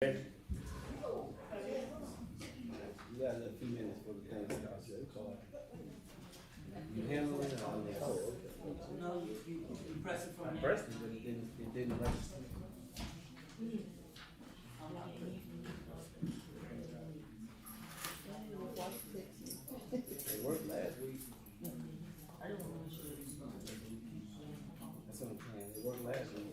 You got a few minutes for the thing to start. You handle it or No, you press it from I there. pressed it, but it didn't register. It worked last week. That's what I'm saying. It worked last week.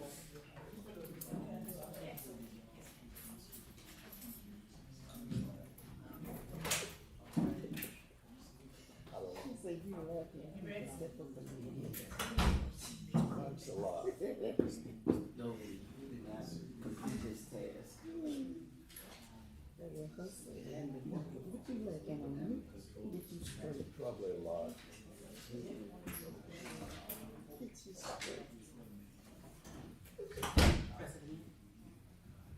Thanks a lot. No, we did not complete this task. Probably a lot. Press it again.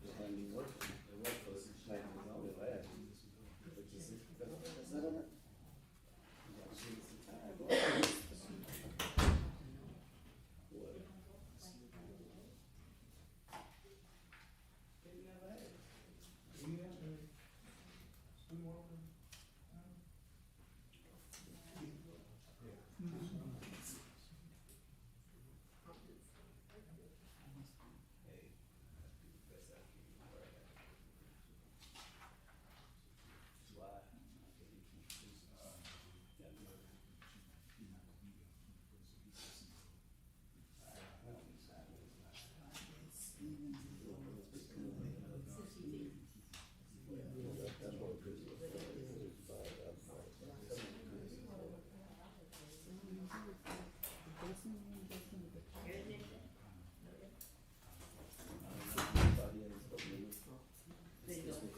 It hadn't been working. It worked for 6 nights. It was only last week. That's not enough. You gotta give it some time, bro.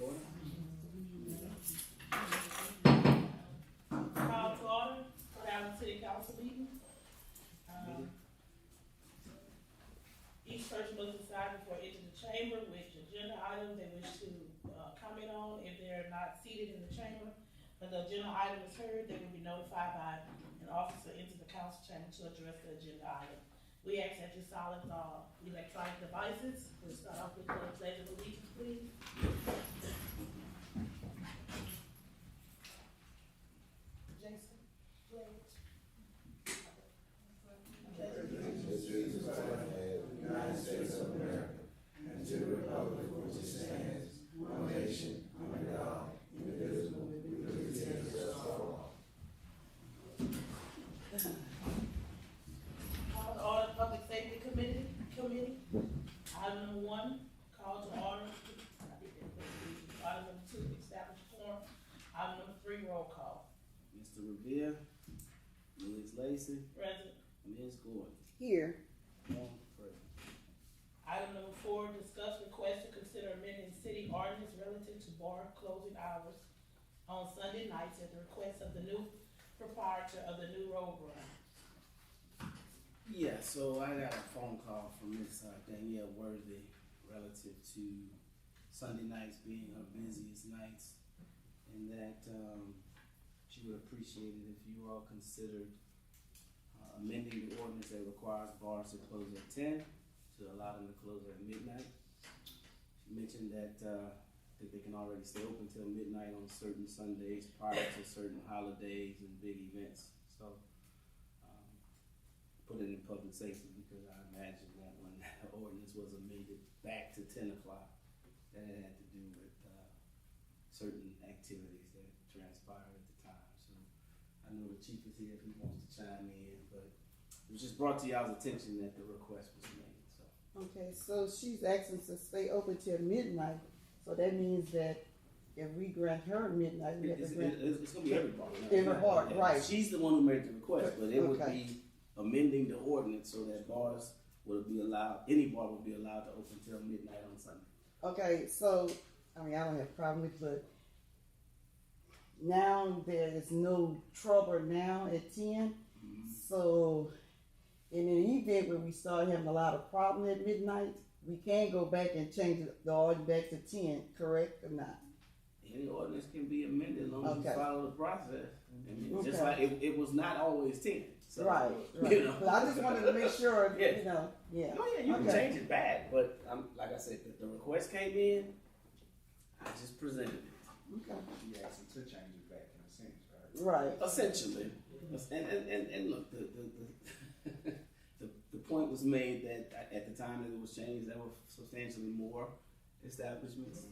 What? Call to order, Allen City Council meeting. Each person must decide before entering the chamber which agenda items they wish to comment on. If they're not seated in the chamber, when the agenda item is heard, they will be notified by an officer into the council chamber to address the agenda item. We ask that you silence all electronic devices. We'll start off with the pledge of allegiance, please. Jason, pledge. Jesus Christ, United States of America, and to the republic for which it stands, one nation, under God, indivisible, with liberty and justice for all. Call to order Public Safety Committee. Item number 1, call to order. Item number 2, establish quorum. Item number 3, roll call. Mr. Riviere, Ms. Lacy, Present. Ms. Gordon. Here. One present. Item number 4, discuss request to consider amending city ordinance relative to bar closing hours on Sunday nights at the request of the new proprietor of the new road run. Yeah, so I got a phone call from Miss Danielle Worthy relative to Sunday nights being her busiest nights, and that she would appreciate it if you all considered amending the ordinance that requires bars to close at 10 to allow them to close at midnight. She mentioned that I think they can already stay open till midnight on certain Sundays prior to certain holidays and big events. So put it in public safety because I imagine that when the ordinance was amended back to 10 o'clock, that it had to do with certain activities that transpired at the time. So I know the chief is here if he wants to chime in, but it was just brought to y'all's attention that the request was made. So Okay, so she's asking to stay open till midnight, so that means that if we grant her midnight, we have to grant. it's going to be everybody. Every part, right. She's the one who made the request, but it would Okay. be amending the ordinance so that bars would be allowed, any bar would be allowed to open till midnight on Sunday. Okay, so, I mean, I don't have a problem with it, but now there is no trouble now at 10, so in an event where we start having a lot of problem at midnight, we can go back and change the order back to 10, correct or not? Any ordinance can be amended as long as you Okay. follow the process. I mean, just Okay. like it was not always 10. So, Right. You know. But I just wanted to make sure, Yeah. yeah. Oh yeah, you can Okay. change it back, but like I said, the request came in, I just presented it. Okay. You asked him to change it back in a sense, right? Right. Essentially. And look, the point was made that at the time that it was changed, there were substantially more establishments.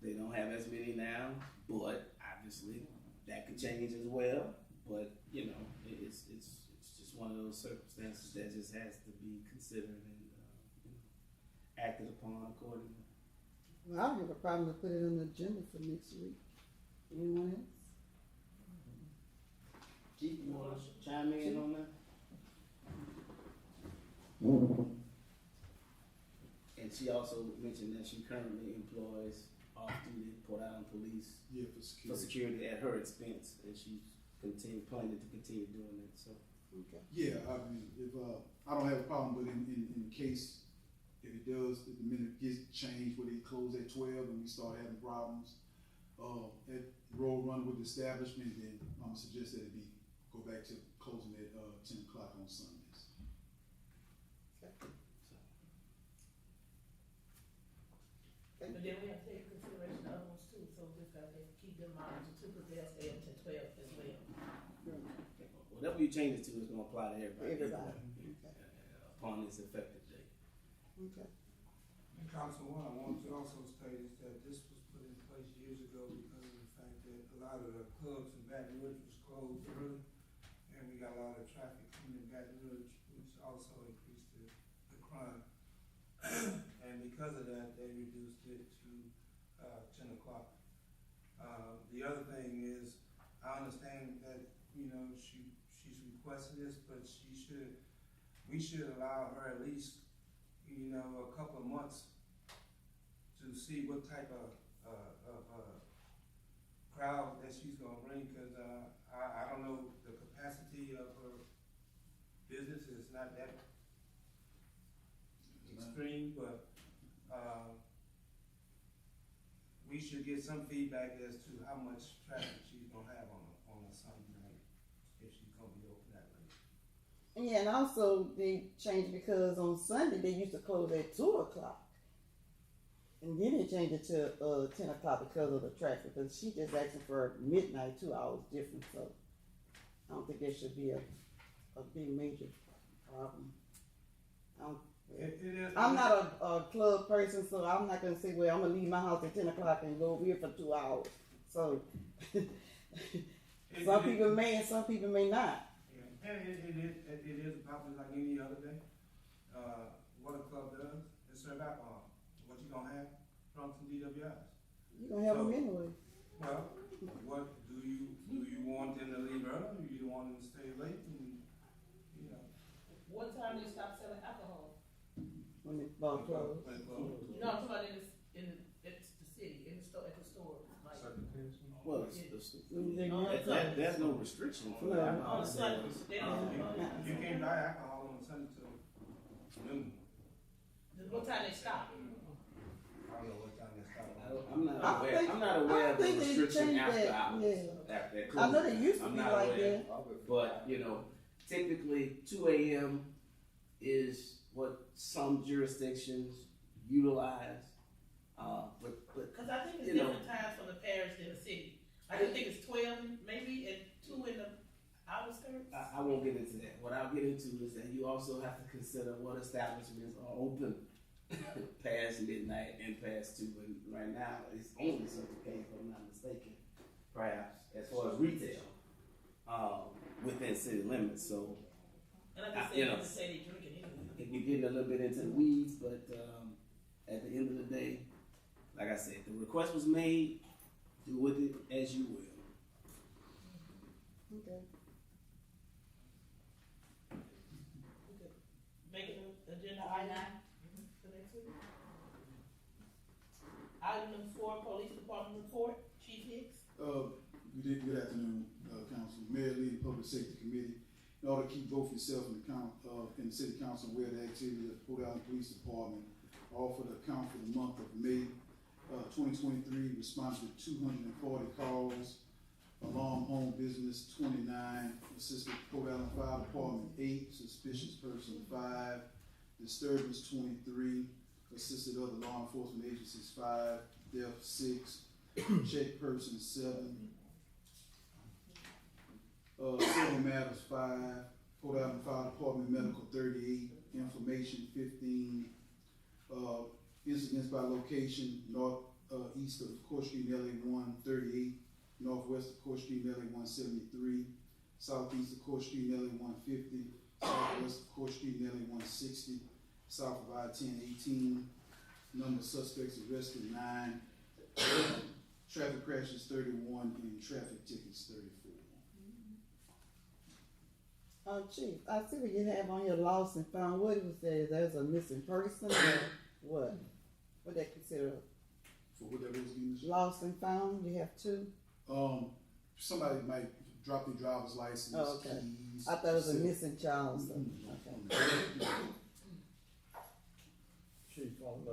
They don't have as many now, but obviously that could change as well. But you know, it's just one of those circumstances that just has to be considered and acted upon accordingly. Well, I don't have a problem to put it on the agenda for next week. Anyone else? Chief, you want to chime in on that? And she also mentioned that she currently employs off-duty Port Island Police Yeah, for security at her expense, and she's planning to continue doing it. So, Okay. Yeah, I mean, if I don't have a problem, but in case if it does, if the minute gets changed where they close at 12 and we start having problems at Road Run with the establishment, then I'm gonna suggest that it go back to closing at 10 o'clock on Sundays. But then we have to take into consideration the other ones too, so we just gotta keep them in mind too, because they'll stay up to 12 as well. whatever you change it to is going to apply to everybody. Everybody. Okay. Upon its effective date. Okay. And Councilwoman, I want to also state is that this was put in place years ago because of the fact that a lot of the clubs in Baton Rouge was closed early, and we got a lot of traffic coming in Baton Rouge, which also increased the crime. And because of that, they reduced it to 10 o'clock. The other thing is, I understand that, you know, she's requested this, but we should allow her at least, you know, a couple of months to see what type of crowd that she's gonna bring, because I don't know the capacity of her business is not that extreme, but we should get some feedback as to how much traffic she's gonna have on a Sunday night, if she's gonna be open that late. Yeah, and also they changed because on Sunday they used to close at 2 o'clock. And then they changed it to 10 o'clock because of the traffic, because she just asking for midnight, 2 hours difference, so I don't think there should be a big major problem. I'm not a club person, so I'm not gonna say, well, I'm gonna leave my house at 10 o'clock and go over here for 2 hours, so some people may and some people may not. Yeah, and it is probably like any other day. What a club does is serve alcohol. What you gonna have from some DWIs? You're gonna have them anyway. Well, what do you want them to leave early? Do you want them to stay late? And, you know, What time do you stop selling alcohol? When it's about closed. when it closes. No, I'm talking about in the city, at the store, like. Well, there's no restriction for No. that. On Sundays, they don't. You can't buy alcohol on Sunday till noon. What time they stop? I don't know what time they start. I'm not aware of the think they restriction changed after that, hours. yeah. After that I know closing. they used to I'm be not like aware. that. But, you know, typically 2 a.m. is what some jurisdictions utilize. But Cause I think it's you know, different times for the parish than the city. I just think it's 12 maybe and 2 in the outer skirts. I won't get into that. What I'll get into is that you also have to consider what establishments are open past midnight and past 2. And right now, it's only Circle K, if I'm not mistaken, perhaps, as far as retail, within city limits. So, And I just you say, know, say they drinking anyway. I think we're getting a little bit into the weeds, but at the end of the day, like I said, the request was made. Do with it as you will. Okay. Make it an agenda item for next week. Item number 4, police department report, Chief Hicks. Good afternoon, Council. Mayor Lee, Public Safety Committee. In order to keep both yourself and the City Council aware of the activity of the Port Island Police Department, offered a count for the month of May 2023, responded to 240 calls, alarm home business 29, assisted Port Island Fire Department 8, suspicious person 5, disturbance 23, assisted other law enforcement agencies 5, theft 6, check person 7, civil matters 5, Port Allen Fire Department medical 38, information 15, incidents by location east of Court Street and LA 138, northwest of Court Street and LA 173, southeast of Court Street and LA 150, southwest of Court Street and LA 160, south of I-10 18, number of suspects arrested 9, traffic crashes 31, and traffic tickets 34. Chief, I see what you have on your lost and found. What was that? There's a missing person or what? What they consider For what that was again? lost and found? You have 2? Somebody might drop their driver's license, Oh, okay. keys. I thought it was a cell- missing child. So. Okay. Chief, on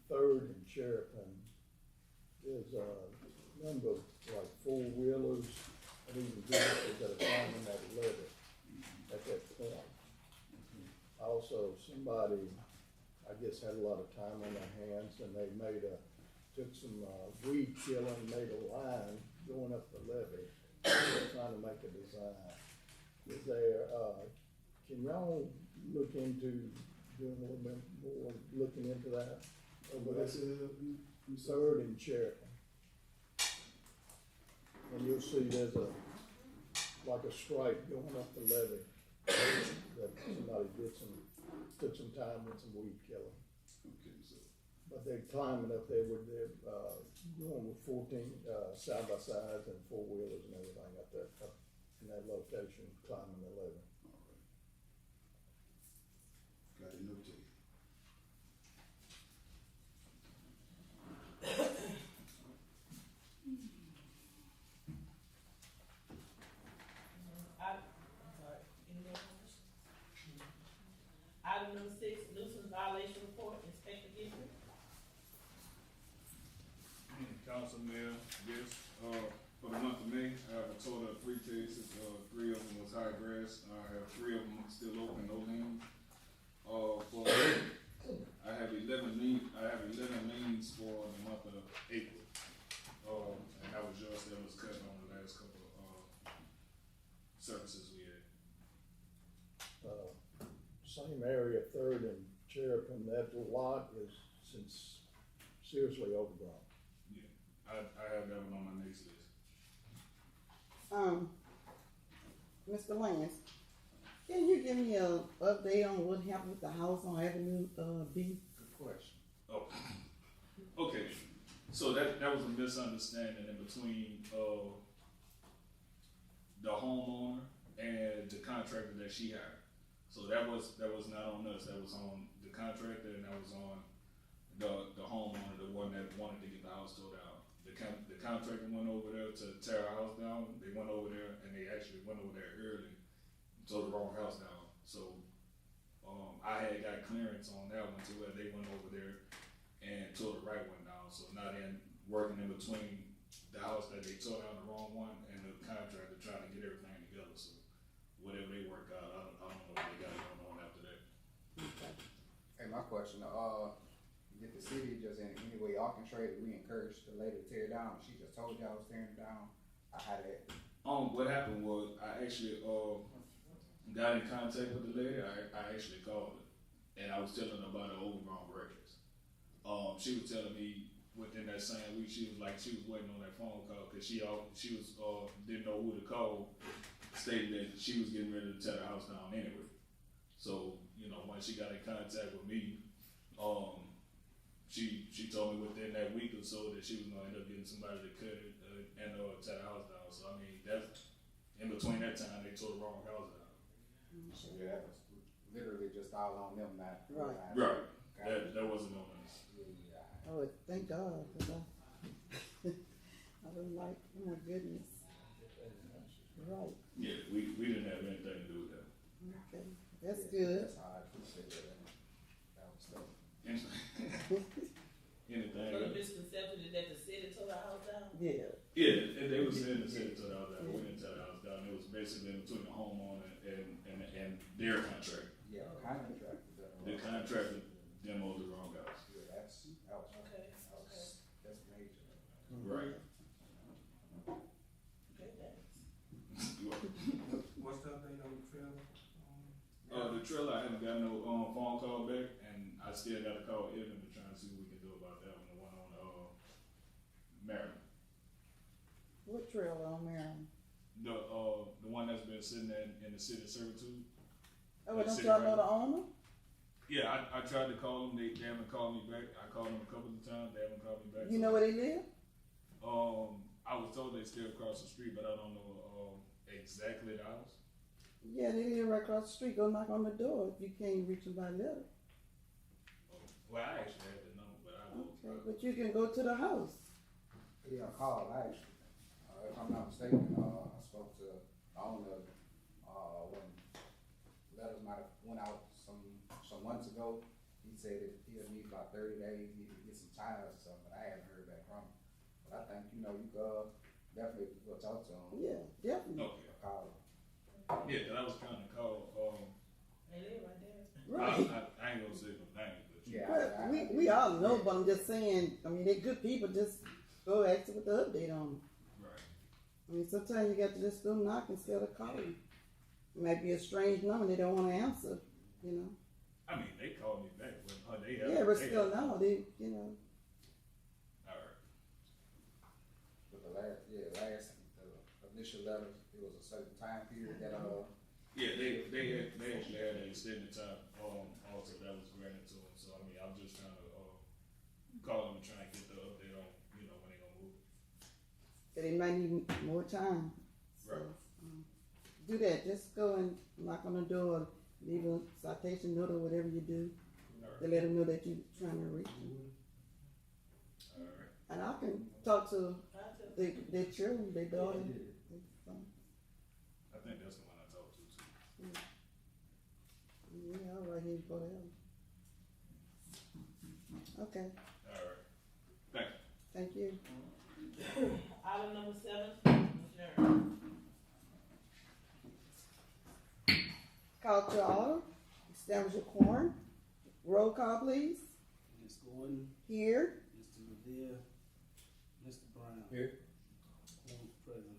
Third and Sheraton, there's a number of like 4-wheelers and even vehicles that are climbing that levee at that point. Also, somebody, I guess, had a lot of time on their hands and they took some weed killing, made a line going up the levee, trying to make a design. Is there, can y'all look into doing a little bit more, looking into that? What I said, Third and Sheraton. And you'll see there's like a stripe going up the levee that somebody took some time with some weed killing. Okay, so. But they're climbing up there with their, going with 14 side-by-sides and 4-wheelers and everything up there, up in that location, climbing the levee. Got it notated. Item number 6, nuisance violation report, Inspector Gifford. Councilman, yes, for the month of May, I have a total of 3 cases, 3 of them was high grass, I have 3 of them still open, no liens. I have 11 liens for the month of April, and that was yours, that was cut on the last couple of, services we had. Same area, Third and Sheraton, that lot is since seriously overgrown. Yeah, I have that one on my next list. Mr. Lance, can you give me an update on what happened with the house on Avenue B? Good question. Oh, okay. So that was a misunderstanding in between the homeowner and the contractor that she hired. So that was not on us. That was on the contractor, and that was on the homeowner, the one that wanted to get the house tore down. The contractor went over there to tear our house down. They went over there, and they actually went over there early, tore the wrong house down. So I had got clearance on that one too. They went over there and tore the right one down. So now they're working in between the house that they tore down the wrong one and the contractor trying to get everything together. So whatever they work out, I don't know what they got going on after that. Hey, my question, did the city just in any way orchestrate it? We encouraged the lady to tear it down. She just told y'all I was tearing it down. I had it. What happened was I actually got in contact with the lady. I actually called her, and I was telling her about the overgrown grass. She was telling me within that same week, she was waiting on that phone call because she was didn't know who to call. Stated that she was getting ready to tear the house down anyway. So once she got in contact with me, she told me within that week or so that she was gonna end up getting somebody to cut it and tear the house down. So I mean, that's in between that time they tore the wrong house down. Yeah, that was literally just all on them, not. Right. Right. That wasn't on us. Yeah. Oh, thank God, 'cause I was like, oh my goodness. Right. Yeah, we didn't have anything to do with that. Okay, that's good. That's how I appreciate that. That was tough. Anything. So the misconception is that the city tore the house down? Yeah. Yeah, and they were saying the city tore the house down. We didn't tear the house down. It was basically between the homeowner and their contractor. Yeah, contractor. The contractor demoed the wrong house. Yeah, that was. Okay. That was got no phone call back, and I still got to call Evan to try and see what we can do about that one, the one on Maryland. What trail on Maryland? The one that's been sitting in the city of servitude. Oh, Like don't city y'all right know the now. owner? Yeah, I tried to call them. They haven't called me back. I called them a couple of times. They haven't called me back. You know where they live? I was told they stay across the street, but I don't know exactly the house. Yeah, they live right across the street. Go knock on the door if you can't reach them by letter. Well, I actually had the number, but I will. Okay, but you can go to the house. Yeah, I called, actually. If I'm not mistaken, I spoke to the owner, when letters might have went out some months ago. He said that he'll need about 30 days, need to get some tires or something, but I haven't heard back from him. But I think, you could definitely go talk to him. Yeah, definitely. Okay. Or call him. Yeah, 'cause I was trying to call. They live right there. Right. I ain't gonna say no names, but Yeah. But we all know, but I'm just saying, I mean, they're good people. Just go ask them what the update on them. right. I mean, sometimes you got to just go knock instead of calling. It might be a strange number they don't want to answer, you know. I mean, they called me back, but they Yeah, but still, no, they, you know. All right. But the initial letters, it was a certain time period that, Yeah, they actually had an extended time. Also that was granted to them. So I mean, I'm just trying to call them and try and get the update on when they gonna move. They might need more time. So, Right. do that. Just go and knock on the door, leave a citation note or whatever you do All to right. let them know that you're trying to reach them. All right. And I can talk to their children, their daughter. I think that's the one I talked to too. Yeah, I'll write here for them. Okay, All right. Thank you. thank you. Item number 7, adjourned. Call to order. Establish a quorum. Roll call, please. Ms. Gordon, Here. Mr. Riviere, Mr. Brown. Here. Quorum present.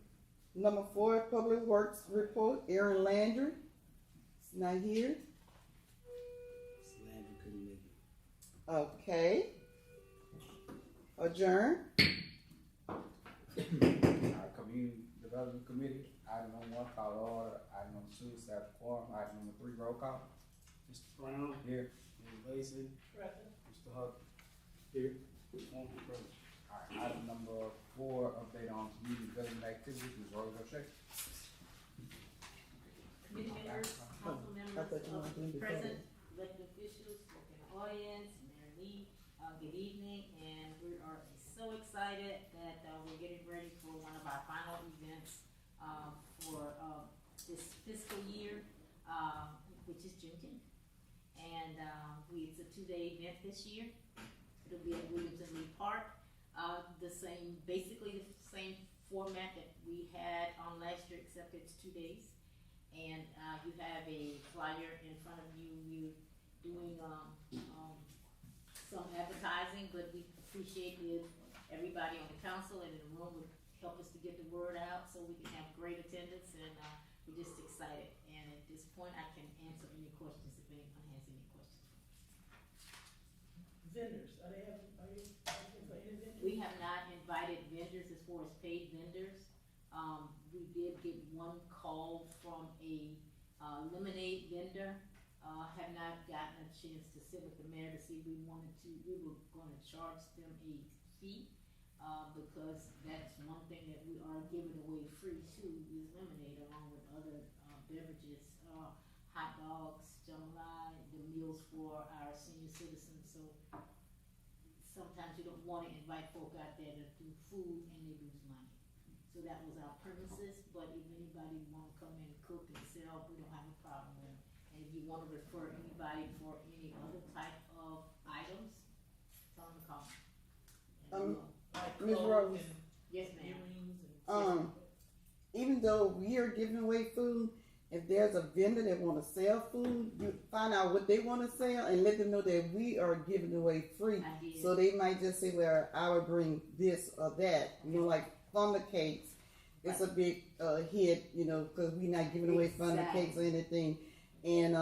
Number 4, Public Works Report. Aaron Landry. He's not here. Ms. Landry couldn't make it. Okay. Adjourn. Our Community Development Committee, item number 1, call to order. Item number 2, establish quorum. Item number 3, roll call. Mr. Brown, Here. Ms. Lacy, Present. Mr. Hubble. Here. Quorum present. Alright, item number 4, update on community development activities, Ms. Rose O'Shea. Committee members, council I thought you wanted to do members, before present, elected officials, folk in the audience, Mayor Lee, good evening, and we are so excited that we're getting ready for one of our final events for this fiscal year, which is Juneteenth. And it's a 2-day event this year. It'll be at Williamson Lee Park. Basically the same format that we had on last year, except it's 2 days. And you have a flyer in front of you. We're doing some advertising, but we appreciate if everybody on the council and in the room would help us to get the word out so we can have great attendance, and we're just excited. And at this point, I can answer any questions if anyone has any questions. Vendors, are you asking for any vendors? We have not invited vendors as far as paid vendors. We did get one call from a lemonade vendor. Have not gotten a chance to sit with the mayor to see if we were gonna charge them a fee, because that's one thing that we are giving away free too, is lemonade along with other beverages, hot dogs, jambalaya, the meals for our senior citizens. So sometimes you don't wanna invite folk out there to do food and they lose money. So that was our premises, but if anybody wanna come in and cook and sell, we don't have a problem with it. And if you wanna refer anybody for any other type of items, tell them to call. And Like Ms. clothes Rose. and yes, ma'am. earrings and. Even though we are giving away food, if there's a vendor that want to sell food, you find out what they want to sell and let them know that we are giving away free. I did. So they might just say, well, I would bring this or that. You know, like funnel cakes. It's a big hit, you know, because we're not giving away funnel Exactly. cakes or anything. And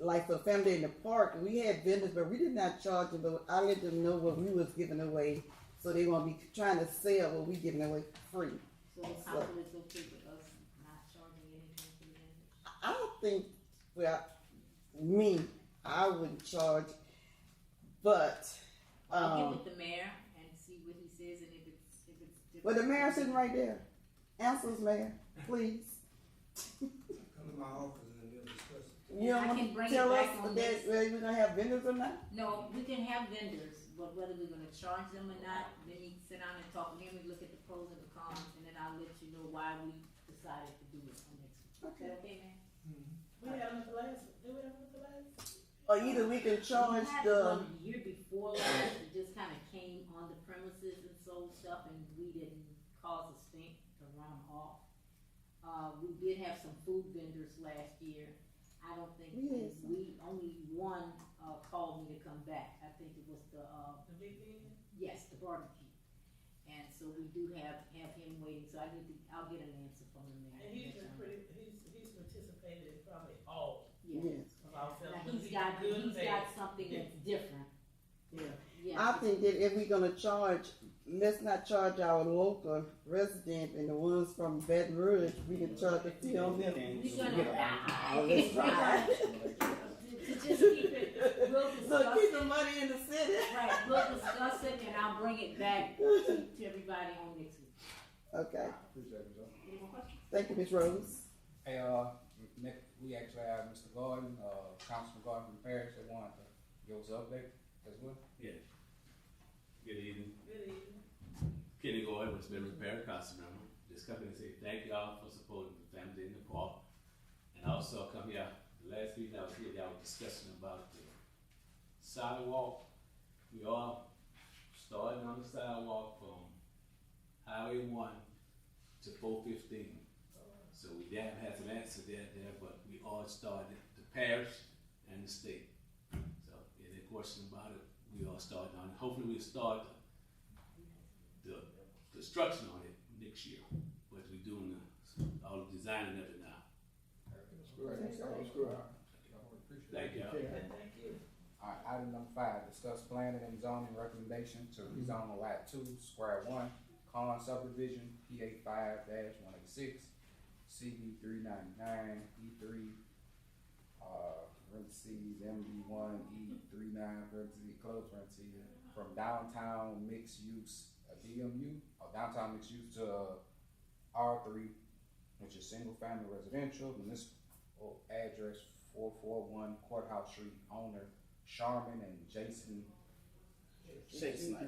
like for family in the park, we had vendors, but we did not charge them, but I let them know what we was giving away, so they won't be trying to sell what we giving away for free. So the council is okay with us not charging anything for the vendors? I don't think, well, me, I wouldn't charge, but, I'll get with the mayor and see what he says, and if it's different. well, the mayor's sitting right there. Answers, mayor, please. Come to my office and then we'll discuss it. You I don't can want bring to it tell us back on that this. whether we're gonna have vendors or not? No, we can have vendors, but whether we're gonna charge them or not, let me sit down and talk, let me look at the pros and the cons, and then I'll let you know why we decided to do it on next week. Is that okay, man? We had them at the last, did we have them at the last? Or either we can charge We had the, one the year before last, it just kinda came on the premises and sold stuff, and we didn't cause a stink to run them off. We did have some food vendors last year. I don't think, Yes. we, only one, called me to come back. I think it was the, The big thing? yes, the barbecue. And so we do have him waiting, so I'll get an answer from the mayor. And he's been pretty, he's participated in probably all Yeah. yes, of our Now, festivals. he's got bad. something that's different. yeah. Yeah. I think that if we're gonna charge, let's not charge our local resident and the ones from Baton Rouge, we can charge a fee on them. We're gonna, Oh, that's right. to just keep it, we'll So discuss keep the it. money in the city. Right, we'll discuss it, and I'll bring it back to everybody on next week. Okay, Any more questions? thank you, Ms. Rose. Hey, we actually have Mr. Gordon, Councilman Gordon from Paris, that wanted to give us an update as well. Yeah. Good evening. Good evening. Kenny Gordon, was member of Parent Council member. Just come here and say thank y'all for supporting the family in the park. And also come here, the last meeting I was here, y'all were discussing about the sidewalk. We all starting on the sidewalk from Highway 1 to 415. So we haven't had some answers there, but we all started, the parish and the state. So any question about it, we all started on it. Hopefully we'll start the construction on it next year. But we're doing all the designing of it now. That's great, that's good. Thank y'all. And thank you. Alright, item number 5, discuss planning and zoning recommendation to rezone Lot 2, Square 1, Con subdivision, PA 5-186, CB 399, E3, parentheses, MB1, E39, parentheses, close parentheses, from downtown mixed use, DMU, or downtown mixed use to R3, which is single family residential, municipal address 441 Courthouse Street, owner Charlene and Jason. Shakes night.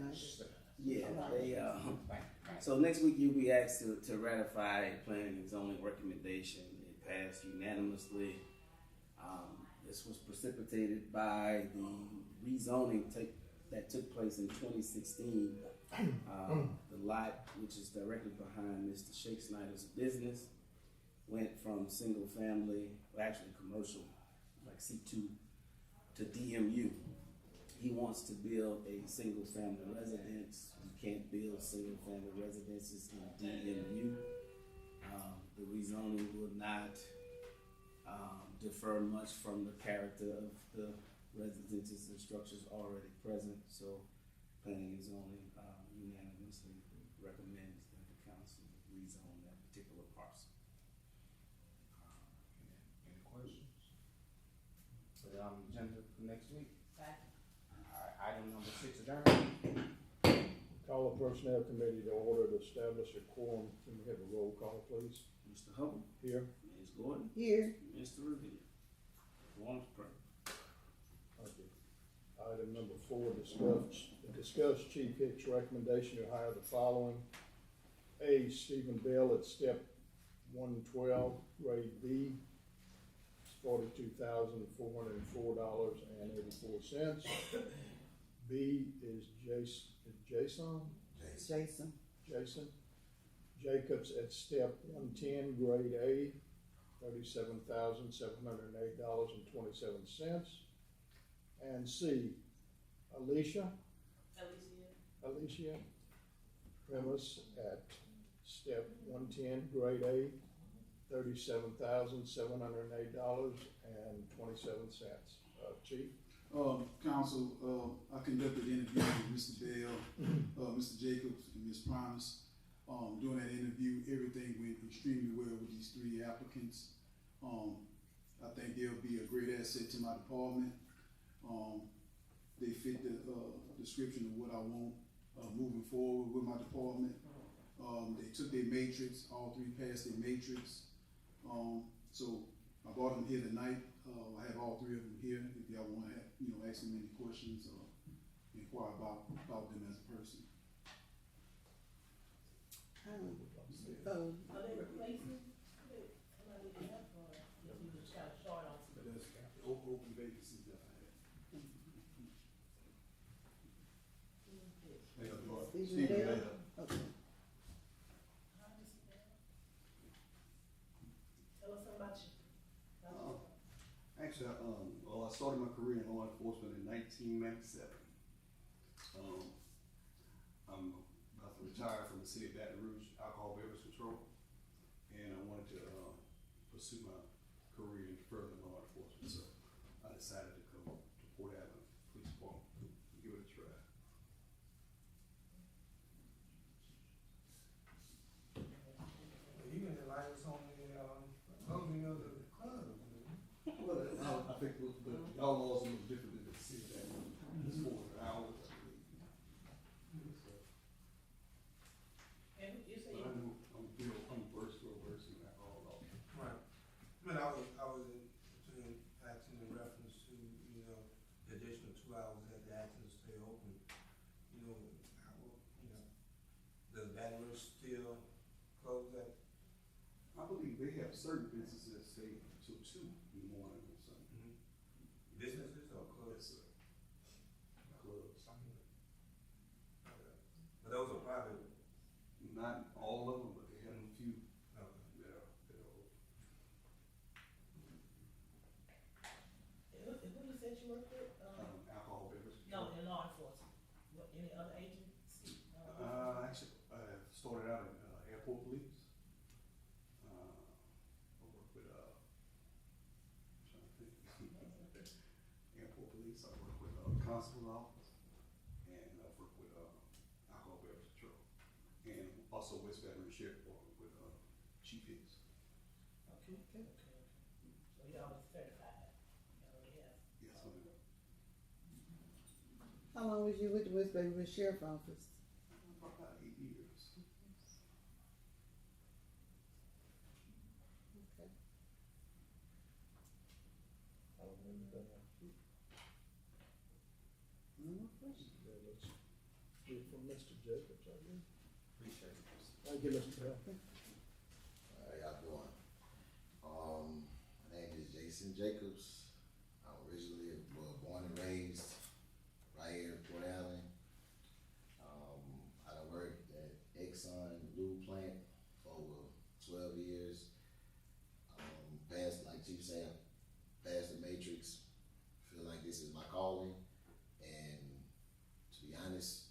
Yeah, they, Thank so next week you'll be asked to ratify a planning and zoning recommendation. It passed unanimously. This was precipitated by the rezoning that took place in 2016. The lot, which is directly behind Mr. Shake Snyder's business, went from single family, well, actually commercial, like C2, to DMU. He wants to build a single family residence. You can't build single family residences in DMU. The rezoning will not differ much from the character of the residences and structures already present. So planning and zoning unanimously recommends that the council rezone that particular parcel. Any questions? Put it on the agenda for next week. Alright, item number 6, adjourned. Call a personnel committee to order to establish a quorum. Can we have a roll call, please? Mr. Hubble, Here. Ms. Gordon, Here, Mr. Riviere. Quorum's present. Okay. Item number 4, discuss Chief Hicks' recommendation to hire the following. A, Stephen Bell at step 112, grade B, $42,404.84. B is Jason Jacobs at step 110, grade A, $37,708.27. And C, Alicia Premise at step 110, grade A, $37,708.27. Chief? Council, I conducted an interview with Mr. Bell, Mr. Jacobs, and Ms. Promise. During that interview, everything went extremely well with these three applicants. I think they'll be a great asset to my department. They fit the description of what I want moving forward with my department. They took their matrix, all three passed their matrix. So I brought them here tonight. I have all three of them here. If y'all want to, ask them any questions or inquire about them as a person. Are they replacing? Somebody they have, or you just got a short on? But that's open vacancies that I have. Stephen Bell? Okay. Tell us about you. Actually, I started my career in law enforcement in 1997. I'm about to retire from the city of Baton Rouge alcohol beverage control, and I wanted to pursue my career in further law enforcement. So I decided to come to Port Allen Police Department and give it a try. You can enlighten us on the closing of the club. Well, I think y'all laws are a little different than the city of Baton Rouge. It's 4 hours, I believe. So, And you say but I'm versed in alcohol law. Right. I mean, I was asking in reference to, the additional 2 hours that the actions stay open. Does Baton Rouge still close at? I believe they have certain businesses that stay till 2 in the morning or something. Businesses or clubs? Yes, sir. Clubs. But those are private. Not all of them, but they have a few Okay. that are open. who you said you worked with? Alcohol beverage. No, in law enforcement. What, any other agency? Actually, I started out in airport police. I worked with, trying to think. Airport police, I worked with constable office, and I worked with alcohol beverage control, and also West Baton Rouge Sheriff Department with Chief Hicks. Okay. So y'all was certified. Y'all already have. Yes, I do. How long was you with the West Baton Rouge Sheriff Office? About 8 years. Okay. No more questions. Yeah, let's hear from Mr. Jacobs, I guess. Appreciate it. Thank you, Mr. Bell. How y'all doing? My name is Jason Jacobs. I'm originally born and raised right here in Port Allen. I done worked at Exxon Blue Plant for over 12 years. Passed, like Chief said, passed the matrix. Feel like this is my calling. And to be honest,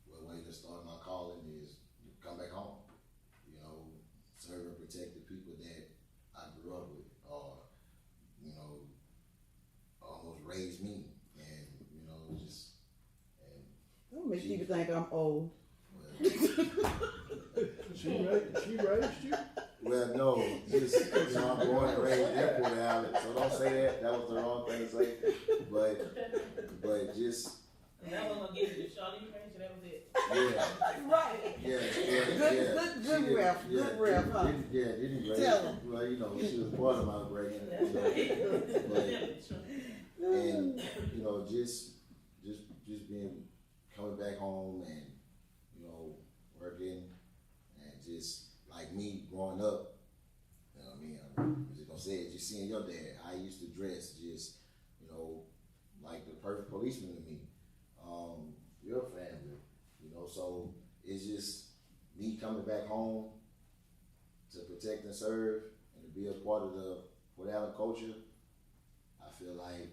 one way to start my calling is to come back home. Serve and protect the people that I grew up with, or almost raised me, and Don't make people think I'm old. well, She raised you? well, no, just I'm born and raised in Port Allen, so don't say that. That was the wrong thing to say. But just That one gonna get it. Charlene raised you, that was it. yeah. Right. Yeah. Good rep, huh? Didn't raise Tell her. Well, she was part of my upbringing. That's right. And just being coming back home and working and just like me growing up, I'm just gonna say it, just seeing your dad, how he used to dress, just like the perfect policeman to me. Your family, so it's just me coming back home to protect and serve and to be a part of the Port Allen culture. I feel like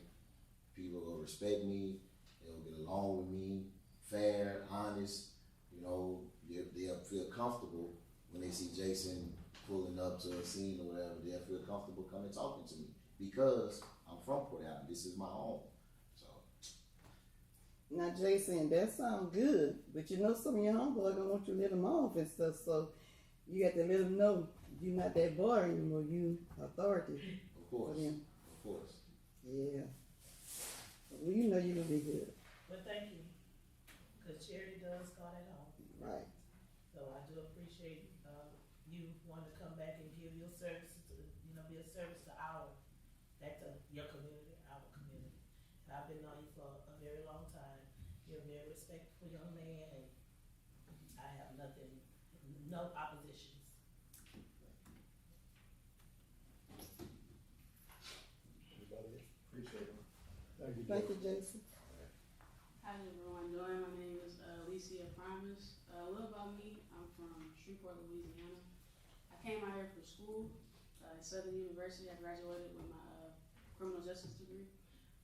people will respect me, they'll get along with me, fair, honest, they'll feel comfortable when they see Jason pulling up come to a scene or whatever, they'll feel comfortable coming talking to me because I'm from Port Allen. This is my home. So Now, Jason, that sounds good, but you know some of your homeboys gonna want you to let them off and stuff, so you got to let them know you're not that boy anymore, you authority of for course, them. of course. Yeah. Well, you know you're gonna be good. But thank you, because charity does start at home. Right. So I do appreciate, you wanting to come back and give your services to, you know, be a service to your community, our community. And I've been knowing you for a very long time. You're a very respectful young man, and I have no oppositions. Anybody else? Appreciate it. Thank you, Thank Joe. you, Jason. How's everyone doing? My name is Lacy. A little about me, I'm from Shreveport, Louisiana. I came out here for school at Southern University. I graduated with my criminal justice degree.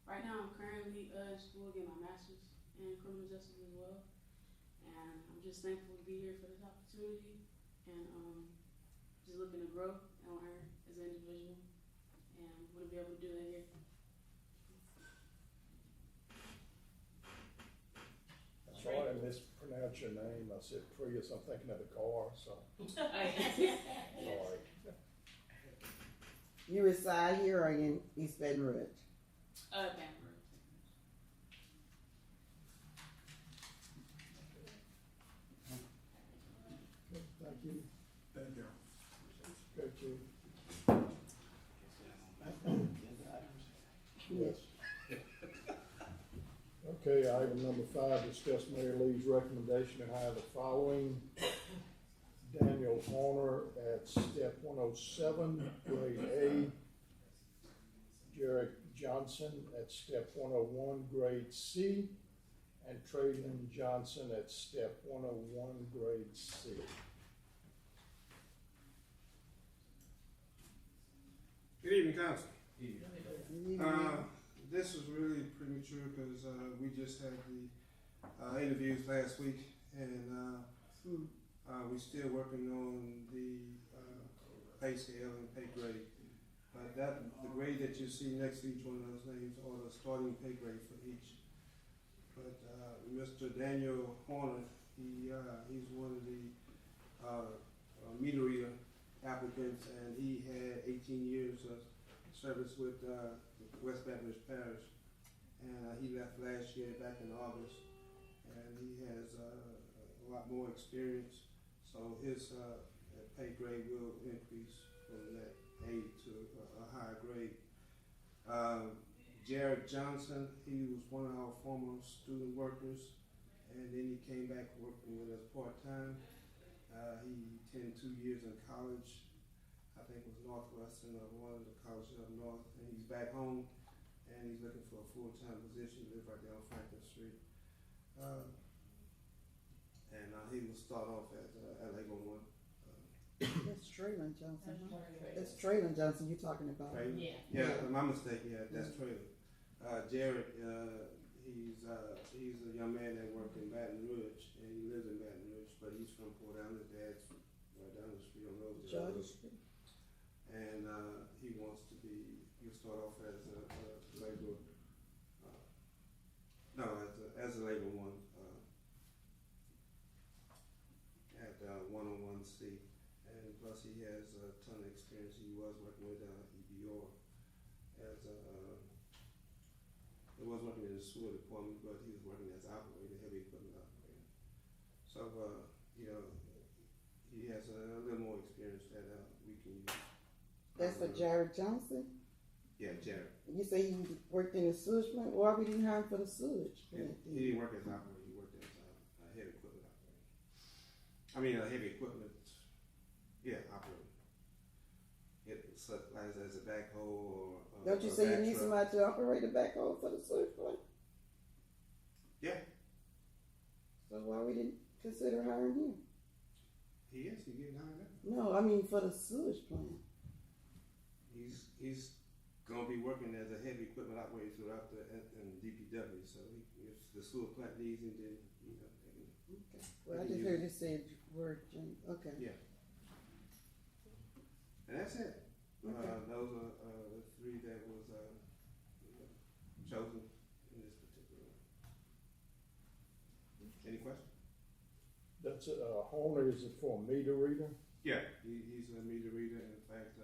Right now I'm currently in school getting my master's in criminal justice as well. And I'm just thankful to be here for this opportunity and just looking to grow and learn as an individual and want to be able to do that here. Sorry, I mispronounced your name. I said Prius. I'm thinking of the car, so. Sorry. You reside here or in East Baton Rouge? Baton Okay, thank you. Thank you. Go to. Yes. Okay, item number 5, discuss Mayor Lee's recommendation to hire the following: Daniel Horner at step 107, grade A. Jared Johnson at step 101, grade C. And Traylon Johnson at step 101, grade C. Good evening, Council. Mm-hmm. This is really premature because we just had the interviews last week, and we're still working on the pay scale and pay grade. The grade that you see next to each one of those names are the starting pay grade for each. But Mr. Daniel Horner, he's one of the meter reader applicants, and he had 18 years of service with West Baton Rouge Parish, and he left last year back in August, and he has a lot more experience, so his pay grade will increase from that A to a higher grade. Jared Johnson, he was one of our former student workers, and then he came back working with us part-time. He attended 2 years in college. I think it was Northwestern or one of the colleges up north, and he's back home, and he's looking for a full-time position. He lives right there on Franklin Street. He will start off at Lego 1. That's Traylon Johnson. That's Traylon Johnson you're talking about. Right? Yeah. My mistake. Yeah, that's Traylon. Jared, he's a young man that worked in Baton Rouge, and he lives in Baton Rouge, but he's from Port Allen. His dad's right down the street on Rosedale. And he'll start off as a labor, as a labor 1 at 101C. And plus he has a ton of experience. He was working with EBR he was working in the sewer department, but he was working as operator, heavy equipment operator. So, he has a little more experience that we can use. That's for Jared Johnson? Yeah, Jared. You say he worked in the sewage plant? Why we didn't hire him for the sewage plant? He didn't work as operator, he worked as a heavy equipment operator. I mean, a heavy equipment, operator. As a backhoe or Don't you say you need somebody to operate the backhoe for the sewage plant? Yeah. So why we didn't consider hiring him? He getting hired now. No, I mean for the sewage plant. He's gonna be working as a heavy equipment operator throughout the DPW. So if the sewer plant needs him, then Okay. Well, I just heard it said word. Okay. Yeah. And that's it. Okay. Those are, the three that was, chosen in this particular one. Any questions? That's, Horner, is it for a meter reader? Yeah, he's a meter reader. In fact,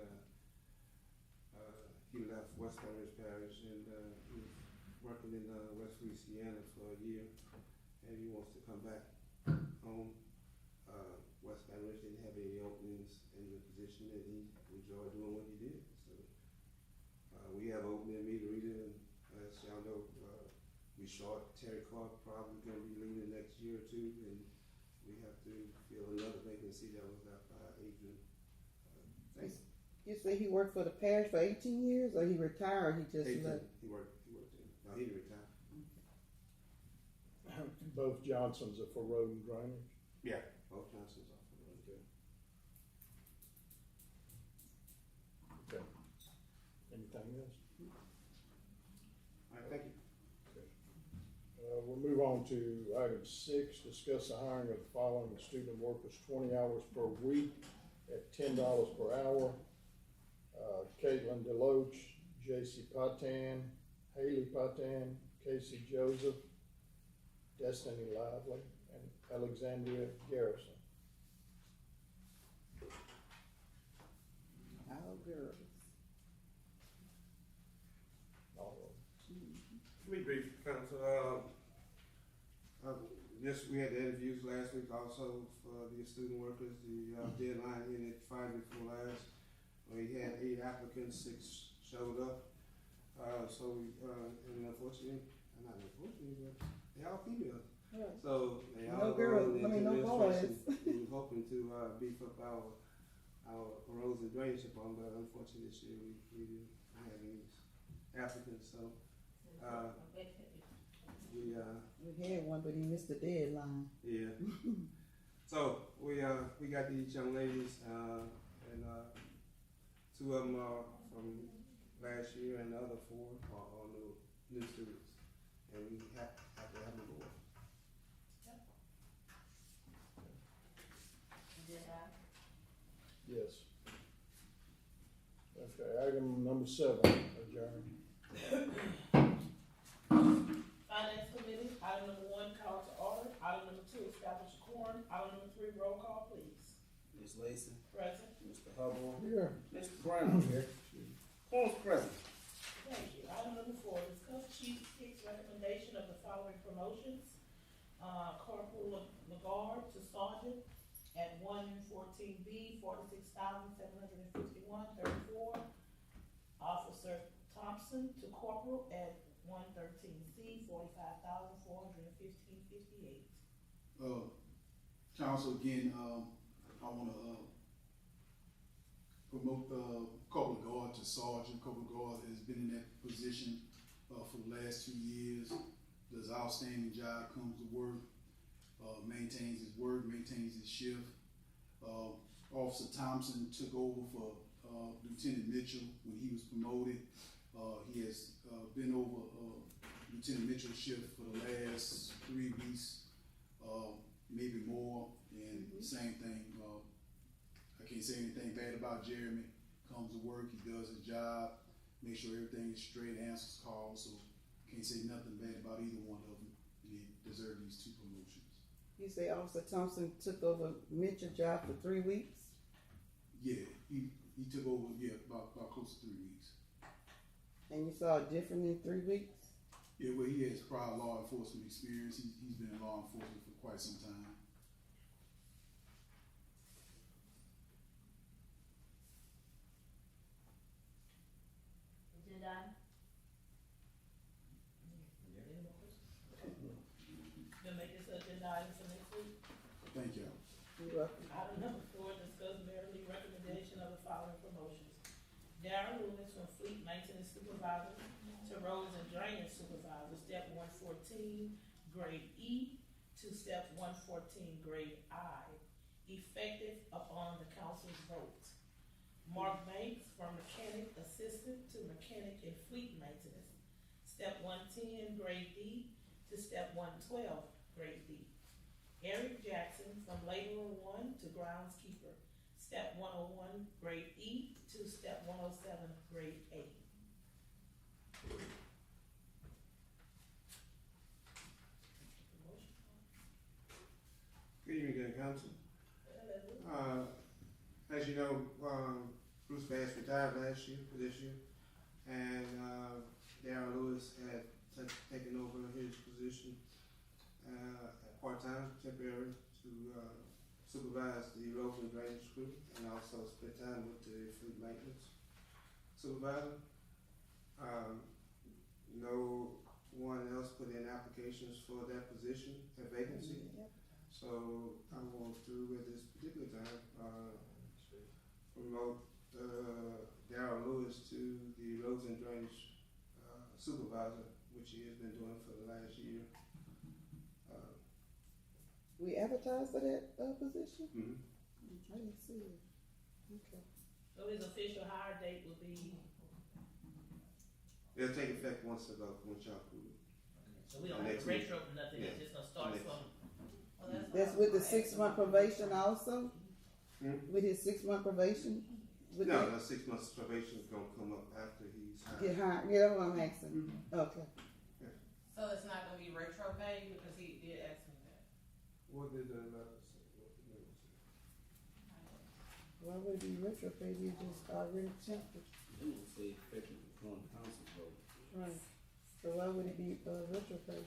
he left West Parish Parish and, he was working in, West Louisiana for a year, and he wants to come back home. West Parish didn't have any openings in the position, and he enjoyed doing what he did, so. We have opening meter reader, and as y'all know, we short Terry Clark, probably gonna be leaving next year or two, and we have to fill another vacancy that was left by Adrian. You say he worked for the parish for 18 years, or he retired, or he just 18. left? He worked in, no, he retired. Both Johnsons are for road and drainage. Yeah, both Johnsons are for those. Okay. Okay. Anything else? All right, thank you. We'll move on to item 6, discuss the hiring of the following student workers, 20 hours per week at $10 per hour. Caitlin Deloach, J.C. Patan, Haley Patan, Casey Joseph, Destiny Lively, and Alexandria Garrison. Our girls. All of them. Let me brief, Council. We had the interviews last week also for the student workers. The deadline ended Friday before last. We had 8 applicants, 6 showed up. And unfortunately, not unfortunately, but they all females. Yeah. So they all No girls, go I mean, no administration. boys. We were hoping to beef up our roads and drainage department, but unfortunately this year we didn't have any applicants. So We had one, but he missed the deadline. yeah. So we got these young ladies, and 2 of them are from last year, and the other 4 are new students, and we have to have them aboard. Yes. Okay, item number 7, adjourned. Finance Committee, item number 1, call to order. Item number 2, establish a quorum. Item number 3, roll call, please. Ms. Lacy, Present. Mr. Hubble, Here. Mr. Brown here. Who's present? Thank you. Item number 4, discuss Chief Hicks' recommendation of the following promotions. Corporal Lagarde to Sergeant at 114B, 46,751.34. Officer Thompson to Corporal at 113C, 45,415.58. Council, again, I wanna, promote, Corporal Guard to Sergeant. Corporal Guard has been in that position, for the last 2 years. Does outstanding job, comes to work, maintains his work, maintains his shift. Officer Thompson took over for, Lieutenant Mitchell when he was promoted. He has, been over, Lieutenant Mitchell's shift for the last 3 weeks, maybe more, and same thing, I can't say anything bad about Jeremy. Comes to work, he does his job, makes sure everything is straight, answers calls, so can't say nothing bad about either one of them, and they deserve these 2 promotions. You say Officer Thompson took over Mitchell's job for 3 weeks? Yeah, he took over, about close to 3 weeks. And you saw it different in 3 weeks? Yeah, well, he has prior law enforcement experience. He's been in law enforcement for quite some time. Agenda item? Then make this agenda item for next week. Thank you. You're welcome. Item number 4, discuss Mayor Lee recommendation of the following promotions. Darren Loomis from Fleet Maintenance Supervisor to Roads and Drainage Supervisor, step 114, grade E, to step 114, grade I, effective upon the council's vote. Mark Banks from Mechanic Assistant to Mechanic in Fleet Maintenance, step 110, grade D, to step 112, grade D. Eric Jackson from Laborer 1 to Groundskeeper, step 101, grade E, to step 107, grade A. Good evening, Council. As you know, Bruce Bass retired last year, for this year, and Darryl Lewis had taken over his position part-time, temporary, to supervise the roads and drainage crew, and also spend time with the fleet maintenance supervisor. No one else put in applications for that position, that vacancy. So I want to, at this particular time, promote Darryl Lewis to the roads and drainage supervisor, which he has been doing for the last year. We advertised for that position? Mm-hmm. I didn't see it. Okay. So his official hire date will be, It'll take effect once y'all approve it. so we don't have a retro, nothing, it's just gonna start from. That's with the 6-month probation also? With his 6-month probation? With No, that- the 6 months probation is gonna come up after he's hired. Get hired, yeah, that's what I'm asking. Okay. So it's not gonna be retro pay, because he did ask me that. What did the letter say? What did the letter say? Why would it be retro pay? We just already checked it. It will say effective upon council vote. Right. So why would it be retro pay?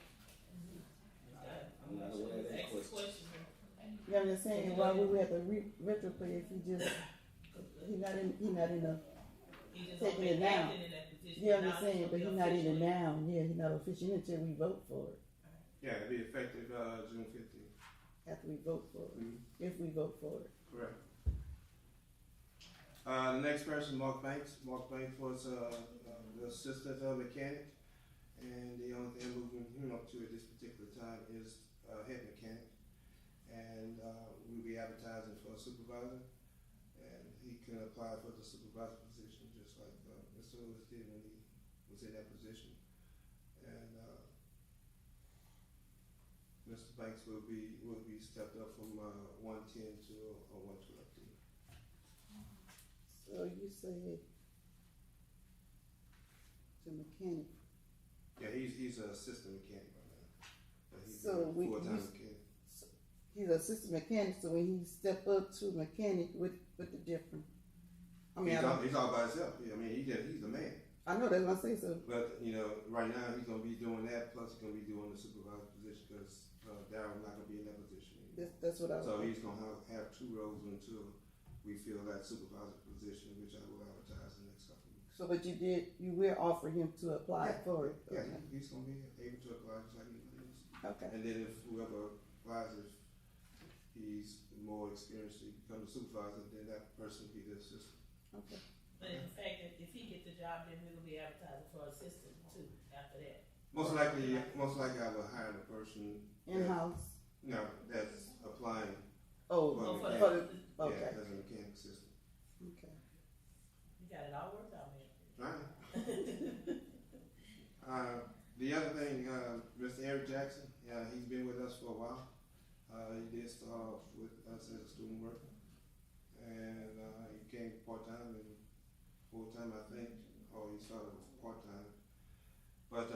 I'm not aware of that Next question. question. Yeah, I'm just saying, why would we have to retro pay if he just, he not in the, He just taking been it down. acting in that position. Yeah, I'm now just he's saying, gonna but be he's not in it officially- now. Yeah, he's not official until we vote for it. Yeah, it'll be effective June 15th. After we vote for it. If we vote for it. Correct. The next person, Mark Banks. Mark Banks was the assistant mechanic, and the only thing moving him up to at this particular time is head mechanic. And we'll be advertising for a supervisor, and he can apply for the supervisor position just like Mr. Lewis did when he was in that position. And Mr. Banks will be stepped up from 110 to a 112 team. So you said the mechanic. Yeah, he's an assistant mechanic right now. But he's So a we- full-time you- mechanic. He's an assistant mechanic, so when he step up to mechanic with the different. I mean, He's all by himself. Yeah, I mean, he's the man. I know that's what I say, so. But you know, right now he's gonna be doing that. Plus, he's gonna be doing the supervisor position because Daryl's not gonna be in that position anymore. That's what I was. So he's gonna have two roles until we fill that supervisor position, which I will advertise in the next couple of weeks. So, but you will offer him to apply for it? Yeah, Okay. he's gonna be able to apply just like anybody else. Okay. And then if whoever applies, if he's more experienced to become the supervisor, then that person will be the assistant. Okay. But in fact, if he gets the job, then we'll be advertising for assistant too after that. Most likely I will hire the person. In-house? No, that's applying. Oh, for for the the, mechanic. okay. Yeah, as a mechanic assistant. Okay. You got it all worked out, man. Right. The other thing, Mr. Eric Jackson, he's been with us for a while. He did start off with us as a student worker, and he came part-time and full-time, I think, or he started part-time. But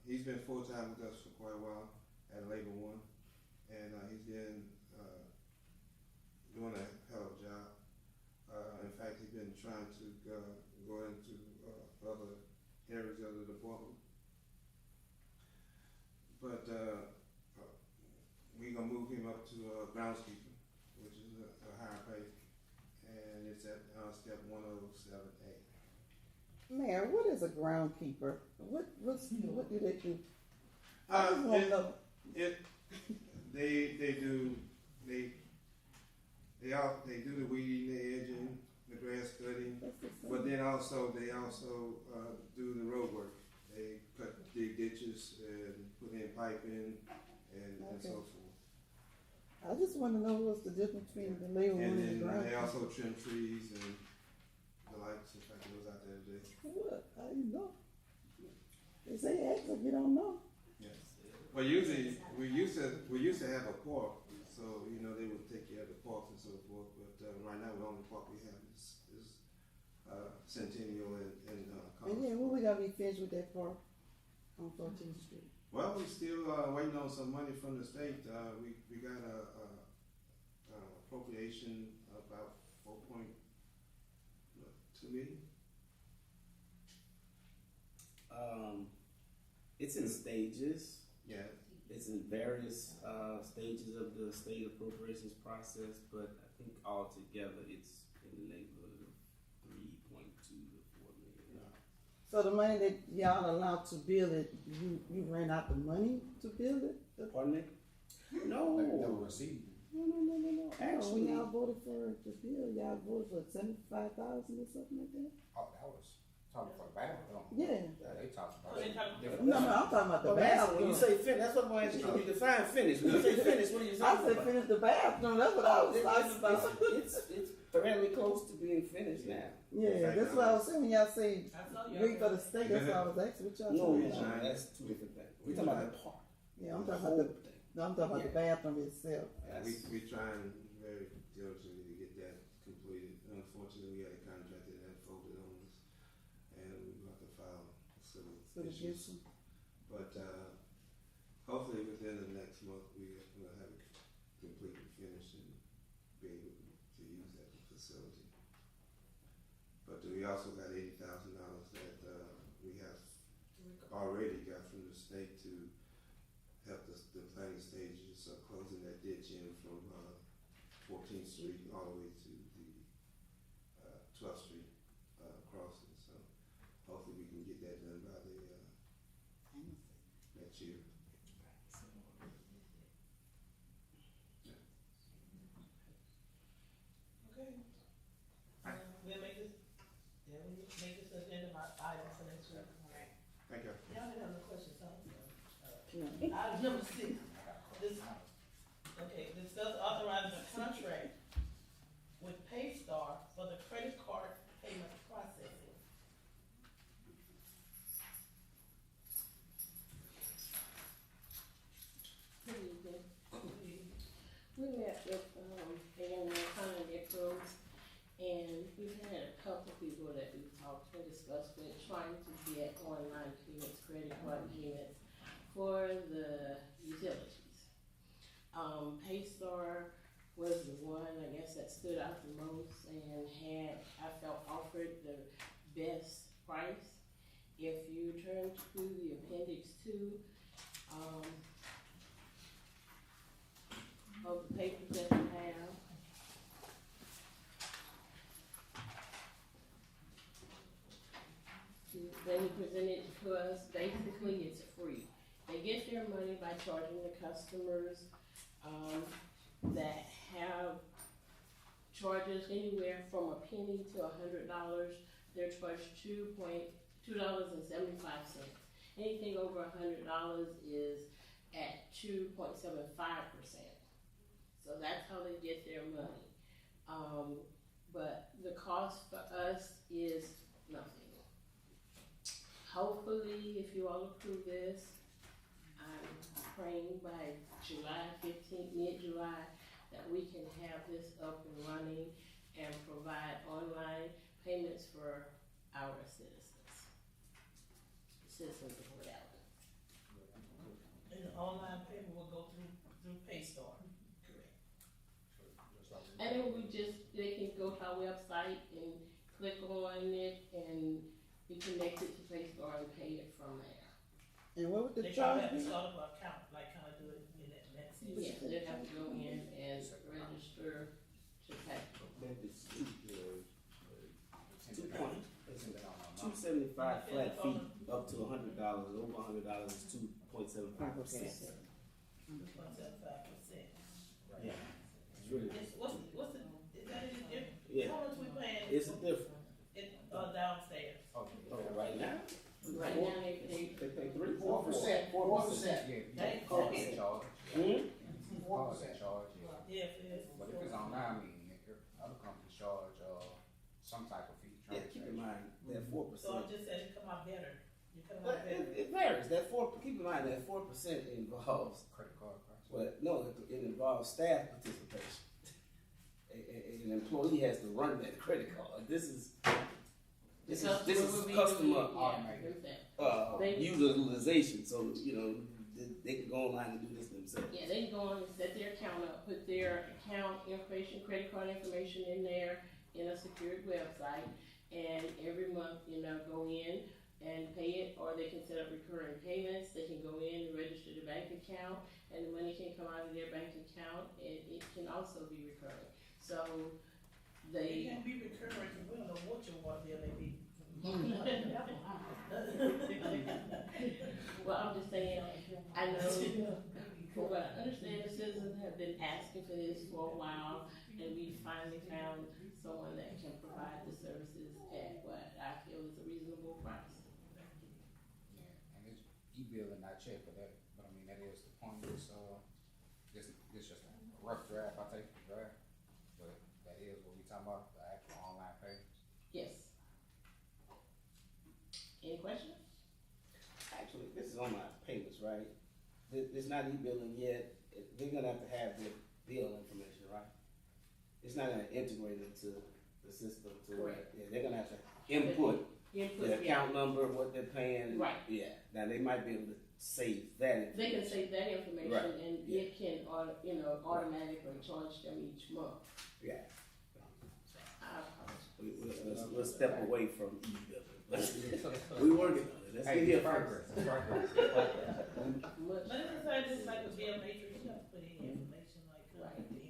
he's been full-time with us for quite a while at Labor One, and he's been doing a hell of a job. In fact, he's been trying to go into other areas of the department. But we're gonna move him up to groundskeeper, which is a higher pay, and it's at step 107A. Mayor, what is a groundkeeper? What do they do? I just want to know. They do the weeding, the edging, the grass cutting, but then also they do the road work. They dig ditches and put in piping and so forth. I just want to know what's the difference between the labor one and the And ground. then they also trim trees and the lights. In fact, it was out there today. What? How do you know? They say ask if you don't know. Yes. Well, usually we used to have a park So, you know, they would take care of the parks and so forth, but, right now, the only park we have is Centennial and And Commerce. then when we gonna be finished with that park on 14th Street? Well, we still, waiting on some money from the state, we got a appropriation about 4.2 million. It's in stages. Yeah, It's in various stages of the state appropriations process, but I think altogether it's in the neighborhood of 3.2 to 4 million. So the money that y'all allowed to build it, you ran out the money to build it? Pardon me? No. They were received. No. Actually, Actually, y'all voted for the bill, y'all voted for 75,000 or something like that? Oh, that was talking for the bathroom. Yeah. They talked about They it. talking- different. No, I'm talking about the when bathroom. you say finish, that's what I'm asking you. You define finish. When you say finish, what are you I talking said about? finish the bathroom, that's what I was talking about. It's fairly close to being finished now. Yeah, that's what I was saying when y'all say I saw y'all. wait for the state, that's why I was asking what y'all No, talking about. that's two different things. We're talking about the park. Yeah, I'm talking about the bathroom itself. we trying very diligently to get that completed. Unfortunately, we had a contractor that folded on us, and we got to file civil So the issues. gibson. But, hopefully within the next month, we'll have it completely finished and be able to use that facility. But we also got $80,000 that, we have already got from the state to help the planning stages of closing that ditch in from, 14th Street all the way to the, 12th Street, crossing. So hopefully we can get that done by the, next year. Okay. We'll make this, agenda item for next week. Alright. Thank you. Y'all didn't have no questions, huh? No. Item number 6, discuss authorizing a contract with Paystar for the credit card payment processing. Good evening. We met with, Aaron County Nichols, and we've had a couple people that we've talked and discussed with trying to get online payments, credit card payments for the utilities. Paystar was the one, I guess, that stood out the most and I felt offered the best price. If you turn to the appendix 2, of the papers that you have. Then he presented to us, basically it's free. They get their money by charging the customers, that have charges anywhere from a penny to $100. They're charged $2.75. Anything over $100 is at 2.75%. So that's how they get their money. But the cost for us is nothing. Hopefully, if you all approve this, I'm praying by July 15th, mid-July, that we can have this up and running and provide online payments for our citizens. Citizens of Wood Allen. And the online payment will go through Paystar. And then they can go to our website and click on it and be connected to Paystar and pay it from there. And what would the They charge probably have to be? start up an account, like kind of do it in that sense. Yes, they have to go in and register to pay. $2.75 flat fee up to $100. Over $100 is 2.75%. 2.75%. Yeah, it's really. What's the, is that any different? Yeah. How much we paying? It's different. Downstairs. Right now, Right now, they pay they pay 3%. 4%. 4%. Yeah, They- card that charge. Card that charge, yeah. Yes, yes. But if it's online, I mean, other companies charge, some type of fee. Yeah, keep in mind that 4%. So I just said it come out better. You come But out better. it varies. That 4. Keep in mind that 4% involves Credit card price. But no, it involves staff participation. An employee has to run that credit card. This is customer utilization. So they can go online and do this themselves. Yeah, they can go on and set their account up, put their account information, credit card information in there in a secured website, and every month, go in and pay it, or they can set up recurring payments. They can go in and register the bank account, and the money can come out of their bank account, and it can also be recurring. So It can be recurring, because we don't know what your water bill may be. Well, I'm just saying, I know, from what I understand, the citizens have been asking for this for a while, and we finally found someone that can provide the services at what I feel is a reasonable price. Yeah, and it's e-billing, not check, but I mean, that is the point. This just a rough draft, I take the draft, but that is what we talking about, the actual online payments. Yes. Any questions? Actually, this is on my payments, right? It's not e-billing yet. They're gonna have to have their bill information, right? It's not gonna integrate into the system to where they're gonna have to input the account number, what they're paying. Right. Yeah. Now they might be able to save that information. They can save that information, Right. and it can, automatically charge them each month. Yeah. I We'll step away from e-billing. We working on it. Let's get here first. But it's just like a bill matrix, you have to put in your information, like, the energy.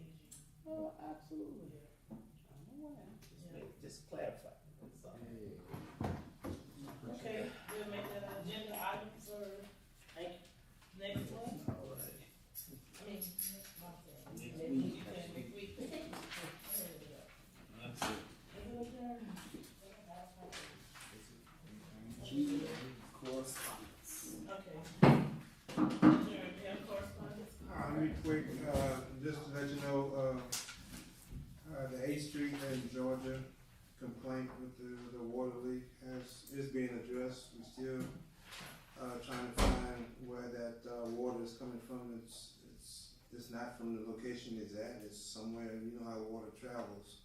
Oh, absolutely. Just clarify. Okay, we'll make that an agenda item for next one. All right. I mean, next month. Next week. That's it. Key correspondence. Okay. Do you have correspondence? Real quick, just to let you know, the 8th Street in Georgia complaint with the water leak is being addressed. We're still trying to find where that water is coming from. It's not from the location it's at. It's somewhere. You know how water travels.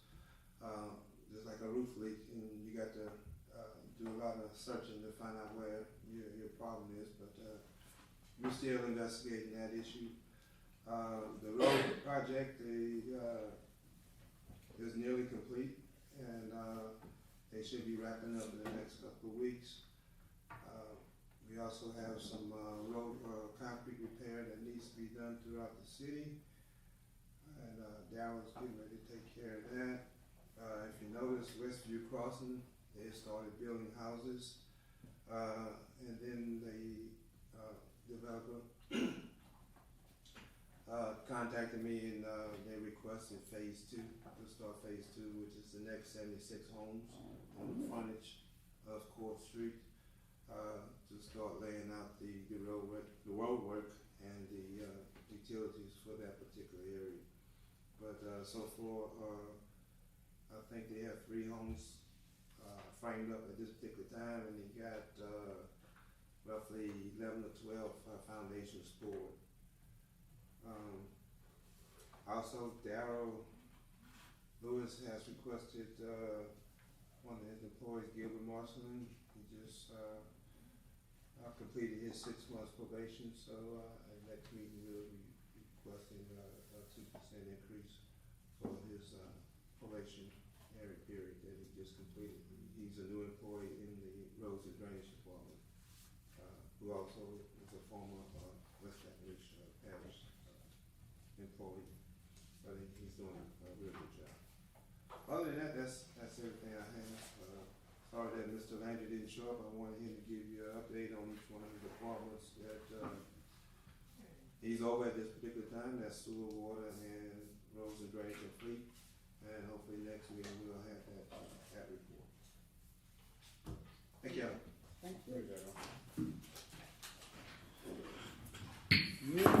Just like a roof leak, and you got to do a lot of searching to find out where your problem is. But we're still investigating that issue. The road project is nearly complete, and they should be wrapping up in the next couple of weeks. We also have some road concrete repair that needs to be done throughout the city, and Daryl's getting ready to take care of that. If you notice, Westview Crossing, they started building houses, and then the developer contacted me, and they requested phase 2, to start phase 2, which is the next 76 homes on the frontage of 4th Street, to start laying out the road work and the utilities for that particular area. But so far, I think they have 3 homes framed up at this particular time, and they got roughly 11 or 12 foundations poured. Also, Darryl Lewis has requested one of his employees, Gilbert Marsland. He just completed his 6 months probation, so at next meeting we'll be requesting a 2% increase for his probation period that he just completed. He's a new employee in the Roads and Drainage Department, who also is a former West Baton Rouge Parish employee, but he's doing a real good job. Other than that, that's everything I have. Sorry that Mr. Landry didn't show up. I wanted him to give you an update on each one of the departments that he's over at this particular time. That's sewer, water, and roads and drainage and fleet. And hopefully next meeting we'll have that report. Thank you. Thank you. There you go.